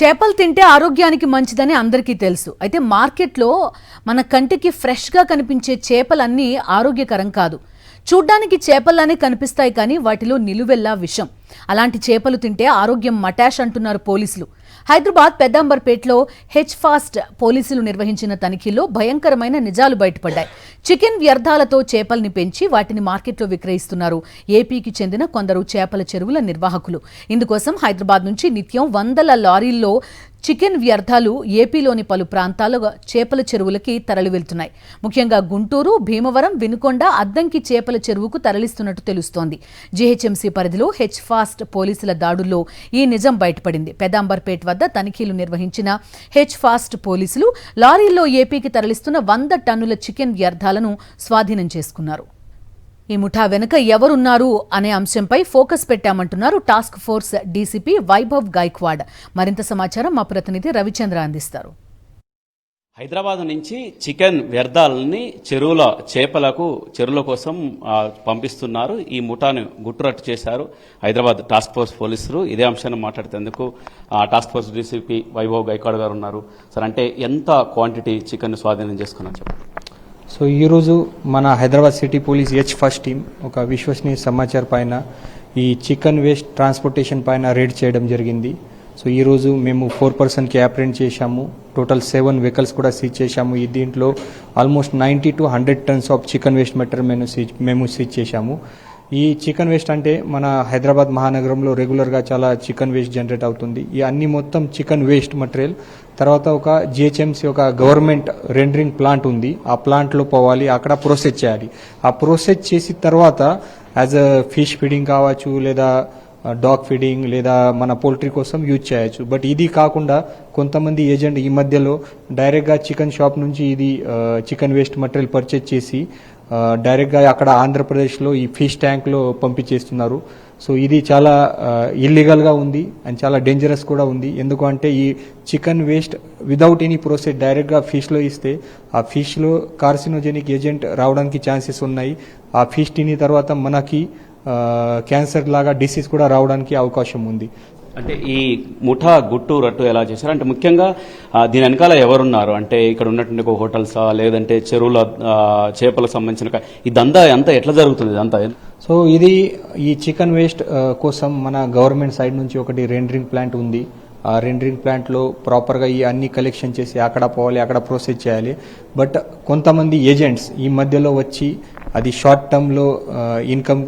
చేపలు తింటే ఆరోగ్యానికి మంచిదని అందరికీ తెలుసు. అయితే మార్కెట్లో మన కంటికి ఫ్రెష్గా కనిపించే చేపలన్నీ ఆరోగ్యకరం కాదు. చూడ్డానికి చేపల్లానే కనిపిస్తాయి, కానీ వాటిలో నిలువెల్లా విషం. అలాంటి చేపలు తింటే ఆరోగ్యం మటాష్ అంటున్నారు పోలీసులు. హైదరాబాద్ పెద్దాంబర్పేటలో హెచ్ఫాస్ట్ పోలీసులు నిర్వహించిన తనిఖీల్లో భయంకరమైన నిజాలు బయటపడ్డాయి. చికెన్ వ్యర్థాలతో చేపల్ని పెంచి వాటిని మార్కెట్లో విక్రయిస్తున్నారు ఏపీకి చెందిన కొందరు చేపల చెరువుల నిర్వాహకులు. ఇందుకోసం హైదరాబాద్ నుంచి నిత్యం వందల లారీల్లో చికెన్ వ్యర్థాలు ఏపీలోని పలు ప్రాంతాల్లో చేపల చెరువులకి తరలి వెళ్తున్నాయి. ముఖ్యంగా గుంటూరు, భీమవరం, వినుకొండ, అద్దంకి చేపల చెరువుకు తరలిస్తున్నట్టు తెలుస్తోంది. జీహెచ్ఎంసీ పరిధిలో హెచ్ఫాస్ట్ పోలీసుల దాడుల్లో ఈ నిజం బయటపడింది. పెద్దాంబర్పేట వద్ద తనిఖీలు నిర్వహించిన హెచ్ఫాస్ట్ పోలీసులు లారీల్లో ఏపీకి తరలిస్తున్న 100 టన్నుల చికెన్ వ్యర్థాలను స్వాధీనం చేసుకున్నారు. ఈ ముఠా వెనుక ఎవరున్నారు అనే అంశంపై ఫోకస్ పెట్టామంటున్నారు task force DCP Vaibhav Gaikwad. మరింత సమాచారం మా ప్రతినిధి రవిచంద్ర అందిస్తారు. హైదరాబాద్ నుంచి చికెన్ వ్యర్థాలని చెరువుల కోసం పంపిస్తున్నారు. ఈ ముఠాను గుట్టురట్టు చేశారు హైదరాబాద్ టాస్క్ ఫోర్స్ పోలీసులు. ఇదే అంశాన్ని మాట్లాడేందుకు task force DCP Vaibhav Gaikwad గారు ఉన్నారు. సార్, అంటే ఎంత క్వాంటిటీ చికెన్ స్వాధీనం చేసుకున్నారు చెప్పండి. సో ఈరోజు మన Hyderabad city police H-first team ఒక విశ్వసనీయ సమాచారం పైన ఈ చికెన్ వేస్ట్ ట్రాన్స్పోర్టేషన్ పైన రేడ్ చేయడం జరిగింది. సో ఈరోజు మేము 4 పర్సన్కి అప్రెంట్ చేశాము. టోటల్ 7 వెహికల్స్ కూడా సీజ్ చేశాము. ఈ దీంట్లో almost 90 to 100 tons of chicken waste material మేము సీజ్ చేశాము. ఈ చికెన్ వేస్ట్ అంటే మన హైదరాబాద్ మహానగరంలో రెగ్యులర్గా చాలా చికెన్ వేస్ట్ జనరేట్ అవుతుంది. ఈ అన్ని మొత్తం చికెన్ వేస్ట్ మెటీరియల్ తర్వాత ఒక జిహెచ్ఎంసీ ఒక గవర్నమెంట్ రెండరింగ్ ప్లాంట్ ఉంది. ఆ ప్లాంట్లో పోవాలి, అక్కడ ప్రాసెస్ చేయాలి. ఆ ప్రాసెస్ చేసిన తర్వాత యాజ్ అ ఫిష్ ఫీడింగ్ కావచ్చు, లేదా డాగ్ ఫీడింగ్, లేదా మన పోల్ట్రీ కోసం యూజ్ చేయొచ్చు. బట్ ఇది కాకుండా కొంతమంది ఏజెంట్ ఈ మధ్యలో డైరెక్ట్గా చికెన్ షాప్ నుంచి ఇది చికెన్ వేస్ట్ మెటీరియల్ పర్చేజ్ చేసి డైరెక్ట్గా అక్కడ ఆంధ్రప్రదేశ్లో ఈ ఫిష్ ట్యాంక్లో పంపించేస్తున్నారు. సో ఇది చాలా ఇల్లీగల్గా ఉంది అండ్ చాలా డేంజరస్ కూడా ఉంది. ఎందుకంటే ఈ chicken waste without any process డైరెక్ట్గా ఫిష్లో ఇస్తే ఆ ఫిష్లో కార్సినోజెనిక్ ఏజెంట్ రావడానికి ఛాన్సెస్ ఉన్నాయి. ఆ ఫిష్ తిని తర్వాత మనకి క్యాన్సర్ లాగా డిసీజ్ కూడా రావడానికి అవకాశం ఉంది. అంటే ఈ ముఠా గుట్టు రట్టు ఎలా చేశారు అంటే ముఖ్యంగా దీని వెనకాల ఎవరున్నారు? అంటే ఇక్కడ ఉన్నటువంటి ఒక హోటల్సా, లేదంటే చెరువుల చేపలకు సంబంధించిన ఇదంతా అంతా ఎట్లా జరుగుతుంది ఇదంతా? సో ఇది ఈ చికెన్ వేస్ట్ కోసం మన గవర్నమెంట్ సైడ్ నుంచి ఒకటి రెండరింగ్ ప్లాంట్ ఉంది. ఆ రెండరింగ్ ప్లాంట్లో ప్రాపర్గా ఈ అన్ని కలెక్షన్ చేసి అక్కడ పోవాలి, అక్కడ ప్రాసెస్ చేయాలి. బట్ కొంతమంది ఏజెంట్స్ ఈ మధ్యలో వచ్చి అది షార్ట్ టర్మ్లో ఇన్కమ్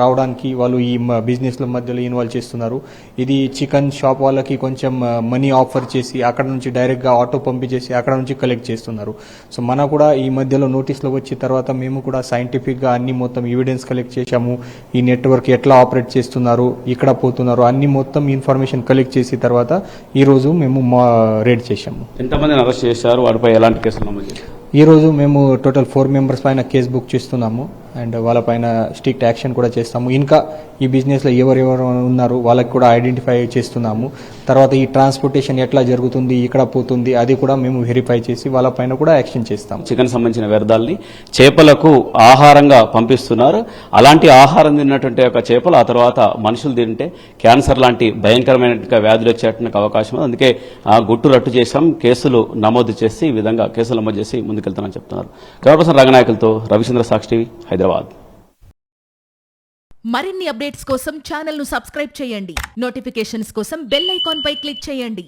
రావడానికి వాళ్ళు ఈ బిజినెస్ల మధ్యలో ఇన్వాల్వ్ చేస్తున్నారు. ఇది చికెన్ షాప్ వాళ్ళకి కొంచెం మనీ ఆఫర్ చేసి అక్కడ నుంచి డైరెక్ట్గా ఆటో పంపించేసి అక్కడ నుంచి కలెక్ట్ చేస్తున్నారు. సో మన కూడా ఈ మధ్యలో నోటీస్లో వచ్చిన తర్వాత మేము కూడా సైంటిఫిక్గా అన్ని మొత్తం ఎవిడెన్స్ కలెక్ట్ చేశాము. ఈ నెట్వర్క్ ఎట్లా ఆపరేట్ చేస్తున్నారు, ఇక్కడ పోతున్నారు, అన్ని మొత్తం ఇన్ఫర్మేషన్ కలెక్ట్ చేసిన తర్వాత ఈరోజు మేము రేడ్ చేశాము. ఎంతమందిని అరెస్ట్ చేశారు? వాటిపై ఎలాంటి కేసులు నమోదు చేశారు? ఈరోజు మేము టోటల్ 4 మెంబర్స్ పైన కేసు బుక్ చేస్తున్నాము అండ్ వాళ్ళపైన స్ట్రిక్ట్ యాక్షన్ కూడా చేస్తాము. ఇంకా ఈ బిజినెస్లో ఎవరెవరు ఉన్నారు వాళ్ళకి కూడా ఐడెంటిఫై చేస్తున్నాము. తర్వాత ఈ ట్రాన్స్పోర్టేషన్ ఎట్లా జరుగుతుంది, ఇక్కడ పోతుంది, అది కూడా మేము వెరిఫై చేసి వాళ్ళపైన కూడా యాక్షన్ చేస్తాము. చికెన్ సంబంధించిన వ్యర్థాలని చేపలకు ఆహారంగా పంపిస్తున్నారు. అలాంటి ఆహారం తిన్నటువంటి ఒక చేపలు ఆ తర్వాత మనుషులు తింటే క్యాన్సర్ లాంటి భయంకరమైన వ్యాధులు వచ్చేటువంటి అవకాశం ఉంది. అందుకే గుట్టు రట్టు చేశాం, కేసులు నమోదు చేసి ఈ విధంగా కేసులు నమోదు చేసి ముందుకెళ్తామని చెప్తున్నారు. కెమెరా రంగనాయకులతో రవిచంద్ర, సాక్షి టీవీ, హైదరాబాద్. మరిన్ని అప్డేట్స్ కోసం ఛానల్ ను సబ్స్క్రైబ్ చేయండి. నోటిఫికేషన్స్ కోసం బెల్ ఐకాన్ పై క్లిక్ చేయండి.